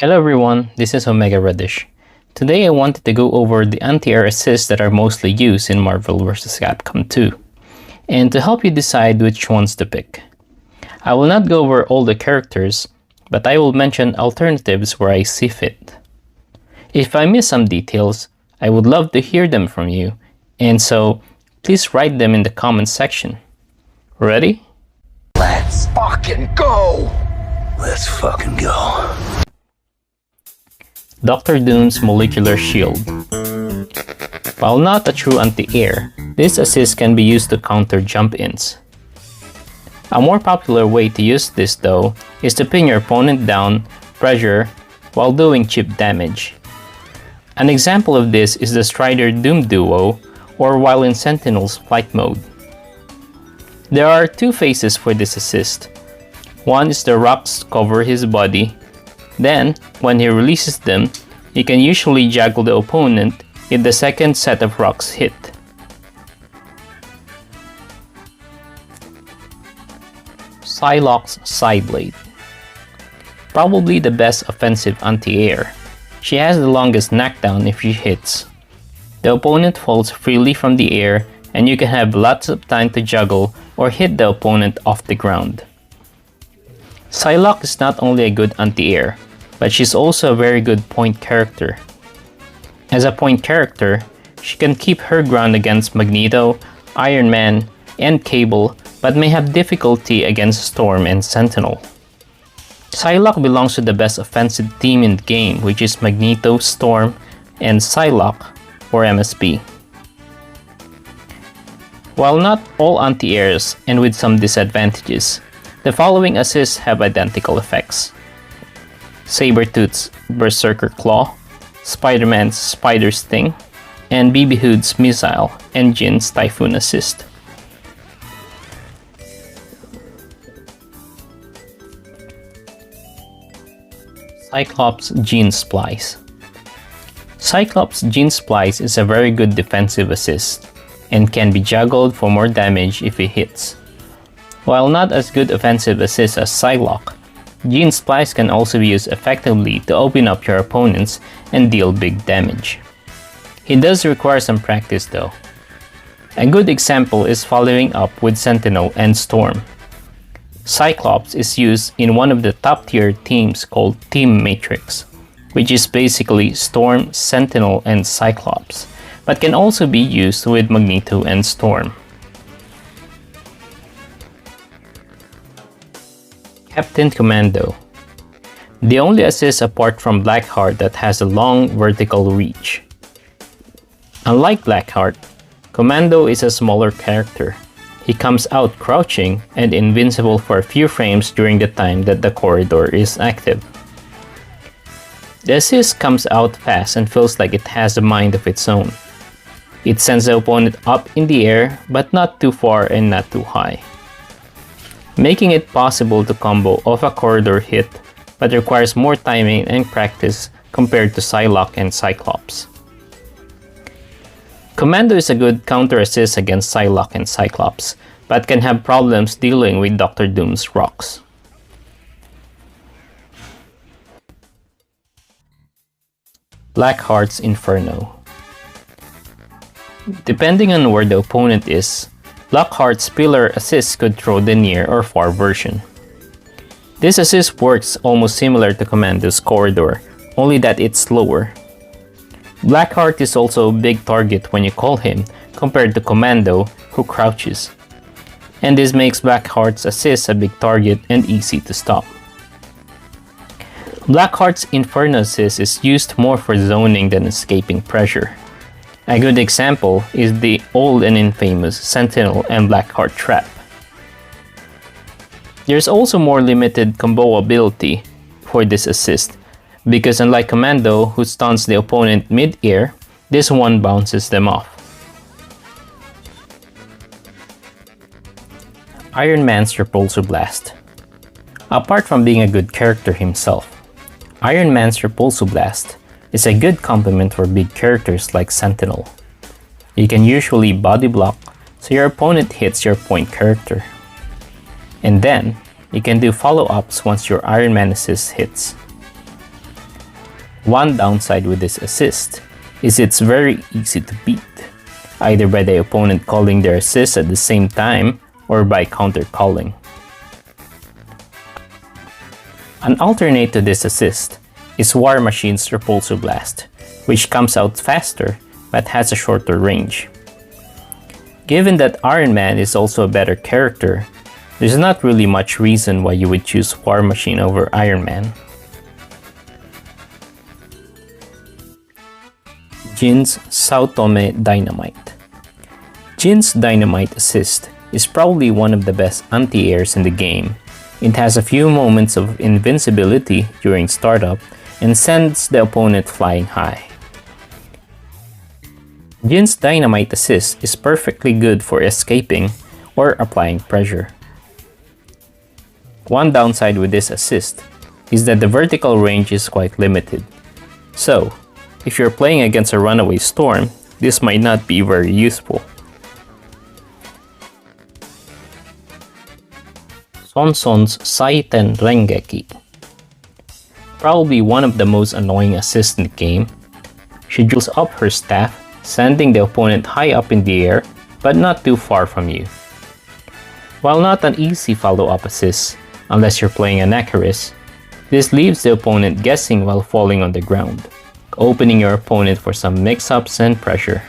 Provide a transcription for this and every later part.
Hello everyone, this is Omega Reddish. Today I wanted to go over the anti-air assists that are mostly used in Marvel vs. Capcom 2, and to help you decide which ones to pick. I will not go over all the characters, but I will mention alternatives where I see fit. If I miss some details, I would love to hear them from you, and so please write them in the comments section. Ready? Let's fucking go! Let's fucking go. Dr. Doom's Molecular Shield. While not a true anti-air, this assist can be used to counter jump-ins. A more popular way to use this though is to pin your opponent down, pressure, while doing chip damage. An example of this is the Strider Doom duo, or while in Sentinel's flight mode. There are two phases for this assist. One is the rocks cover his body. Then, when he releases them, he can usually juggle the opponent if the second set of rocks hit. Psylock's Psyblade. Probably the best offensive anti-air. She has the longest knockdown if she hits. The opponent falls freely from the air and you can have lots of time to juggle or hit the opponent off the ground. Psylock is not only a good anti-air, but she's also a very good point character. As a point character, she can keep her ground against Magneto, Iron Man, and Cable, but may have difficulty against Storm and Sentinel. Psylock belongs to the best offensive team in the game, which is Magneto, Storm, and Psylock, or MSP. While not all anti-airs, and with some disadvantages, the following assists have identical effects. Sabretooth's Berserker Claw, Spider-Man's Spider Sting, and BB Hood's Missile and Jin's Typhoon Assist. Cyclops Gene Splice. Cyclops Gene Splice is a very good defensive assist, and can be juggled for more damage if it hits. While not as good offensive assist as Psylock, Gene Splice can also be used effectively to open up your opponents and deal big damage. It does require some practice though. A good example is following up with Sentinel and Storm. Cyclops is used in one of the top tier teams called Team Matrix, which is basically Storm, Sentinel, and Cyclops, but can also be used with Magneto and Storm. Captain Commando. The only assist apart from Blackheart that has a long vertical reach. Unlike Blackheart, Commando is a smaller character. He comes out crouching and invincible for a few frames during the time that the corridor is active. The assist comes out fast and feels like it has a mind of its own. It sends the opponent up in the air, but not too far and not too high, making it possible to combo off a corridor hit, but requires more timing and practice compared to Psylock and Cyclops. Commando is a good counter assist against Psylock and Cyclops, but can have problems dealing with Dr. Doom's rocks. Blackheart's Inferno. Depending on where the opponent is, Blackheart's pillar assist could throw the near or far version. This assist works almost similar to Commando's corridor, only that it's slower. Blackheart is also a big target when you call him, compared to Commando, who crouches. And this makes Blackheart's assist a big target and easy to stop. Blackheart's Inferno assist is used more for zoning than escaping pressure. A good example is the old and infamous Sentinel and Blackheart trap. There's also more limited combo ability for this assist, because unlike Commando, who stuns the opponent mid-air, this one bounces them off. Iron Man's Repulsor Blast. Apart from being a good character himself, Iron Man's Repulsor Blast is a good complement for big characters like Sentinel. You can usually body block so your opponent hits your point character. And then, you can do follow-ups once your Iron Man assist hits. One downside with this assist is it's very easy to beat, either by the opponent calling their assist at the same time or by counter calling. An alternate to this assist is War Machine's Repulsor Blast, which comes out faster but has a shorter range. Given that Iron Man is also a better character, there's not really much reason why you would choose War Machine over Iron Man. Jin's Saotome Dynamite. Jin's Dynamite assist is probably one of the best anti-airs in the game. It has a few moments of invincibility during startup and sends the opponent flying high. Jin's Dynamite assist is perfectly good for escaping or applying pressure. One downside with this assist is that the vertical range is quite limited. So, if you're playing against a runaway storm, this might not be very useful. Sonson's Saiten Rengeki. Probably one of the most annoying assists in the game. She drills up her staff, sending the opponent high up in the air, but not too far from you. While not an easy follow-up assist, unless you're playing an Icarus, this leaves the opponent guessing while falling on the ground, opening your opponent for some mix-ups and pressure.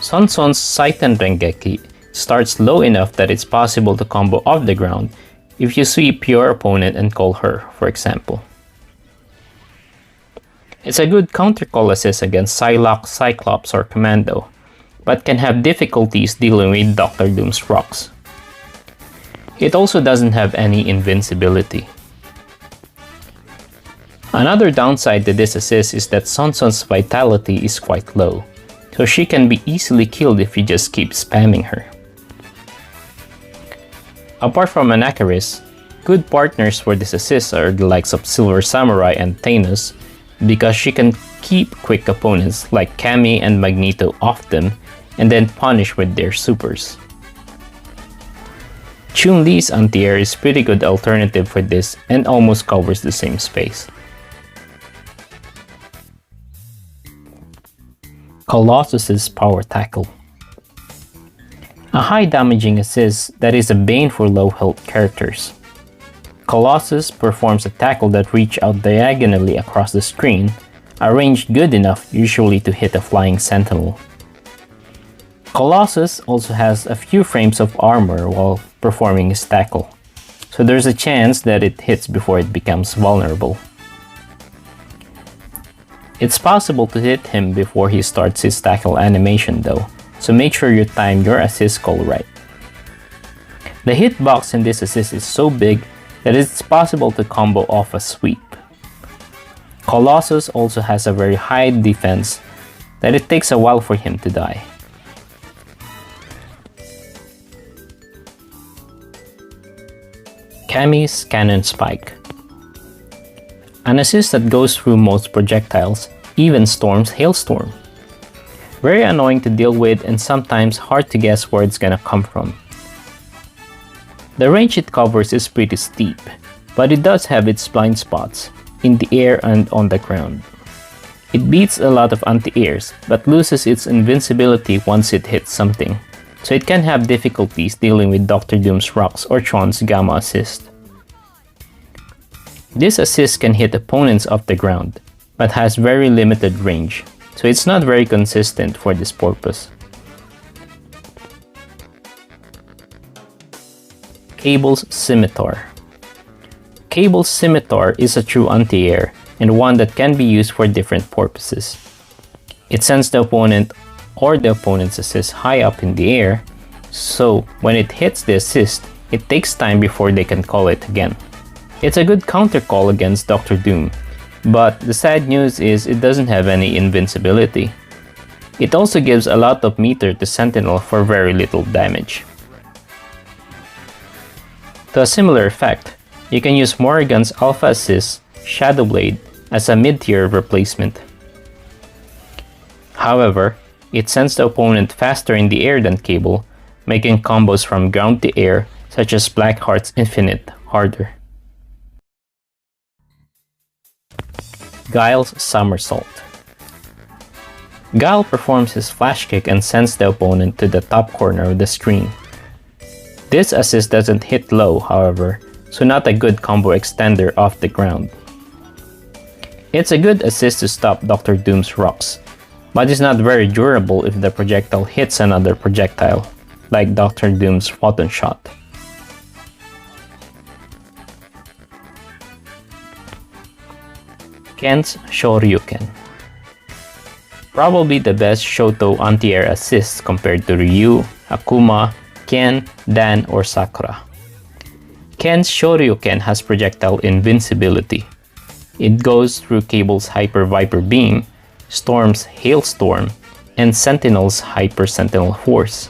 Sonson's Saiten Rengeki starts low enough that it's possible to combo off the ground if you sweep your opponent and call her, for example. It's a good counter-call assist against Psylock, Cyclops, or Commando, but can have difficulties dealing with Dr. Doom's rocks. It also doesn't have any invincibility. Another downside to this assist is that Sonson's vitality is quite low, so she can be easily killed if you just keep spamming her. Apart from an Icarus, good partners for this assist are the likes of Silver Samurai and Thanos, because she can keep quick opponents like Cammy and Magneto off them and then punish with their supers. Chun-Li's anti-air is pretty good alternative for this and almost covers the same space. Colossus's Power Tackle. A high damaging assist that is a bane for low health characters. Colossus performs a tackle that reaches out diagonally across the screen, a range good enough usually to hit a flying sentinel. Colossus also has a few frames of armor while performing his tackle, so there's a chance that it hits before it becomes vulnerable. It's possible to hit him before he starts his tackle animation though, so make sure you time your assist call right. The hitbox in this assist is so big that it's possible to combo off a sweep. Colossus also has a very high defense that it takes a while for him to die. Cammy's Cannon Spike. An assist that goes through most projectiles, even Storm's Hailstorm. Very annoying to deal with and sometimes hard to guess where it's gonna come from. The range it covers is pretty steep, but it does have its blind spots, in the air and on the ground. It beats a lot of anti-airs, but loses its invincibility once it hits something, so it can have difficulties dealing with Dr. Doom's rocks or Tron's Gamma assist. This assist can hit opponents off the ground, but has very limited range, so it's not very consistent for this purpose. Cable's Scimitar. Cable's Scimitar is a true anti-air and one that can be used for different purposes. It sends the opponent or the opponent's assist high up in the air, so when it hits the assist, it takes time before they can call it again. It's a good counter call against Dr. Doom, but the sad news is it doesn't have any invincibility. It also gives a lot of meter to Sentinel for very little damage. To a similar effect, you can use Morrigan's Alpha Assist, Shadow Blade, as a mid-tier replacement. However, it sends the opponent faster in the air than Cable, making combos from ground to air, such as Blackheart's Infinite, harder. Guile's Somersault. Guile performs his flash kick and sends the opponent to the top corner of the screen. This assist doesn't hit low, however, so not a good combo extender off the ground. It's a good assist to stop Dr. Doom's rocks, but is not very durable if the projectile hits another projectile, like Dr. Doom's photon shot. Ken's Shoryuken. Probably the best Shoto anti-air assist compared to Ryu, Akuma, Ken, Dan, or Sakura. Ken's Shoryuken has projectile invincibility. It goes through Cable's Hyper Viper Beam, Storm's Hailstorm, and Sentinel's Hyper Sentinel Force.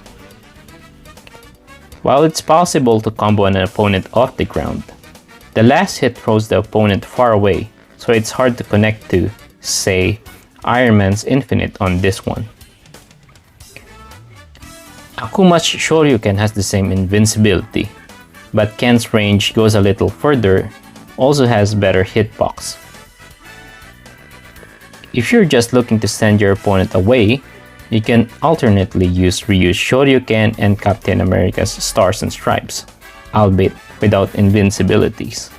While it's possible to combo an opponent off the ground, the last hit throws the opponent far away, so it's hard to connect to, say, Iron Man's Infinite on this one. Akuma's Shoryuken has the same invincibility, but Ken's range goes a little further, also has better hitbox. If you're just looking to send your opponent away, you can alternately use Ryu's Shoryuken and Captain America's Stars and Stripes, albeit without invincibilities.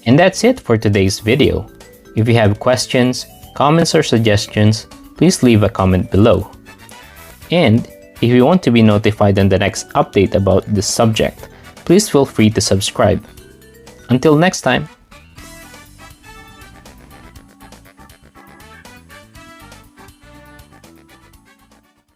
And that's it for today's video. If you have questions, comments, or suggestions, please leave a comment below. And if you want to be notified on the next update about this subject, please feel free to subscribe. Until next time!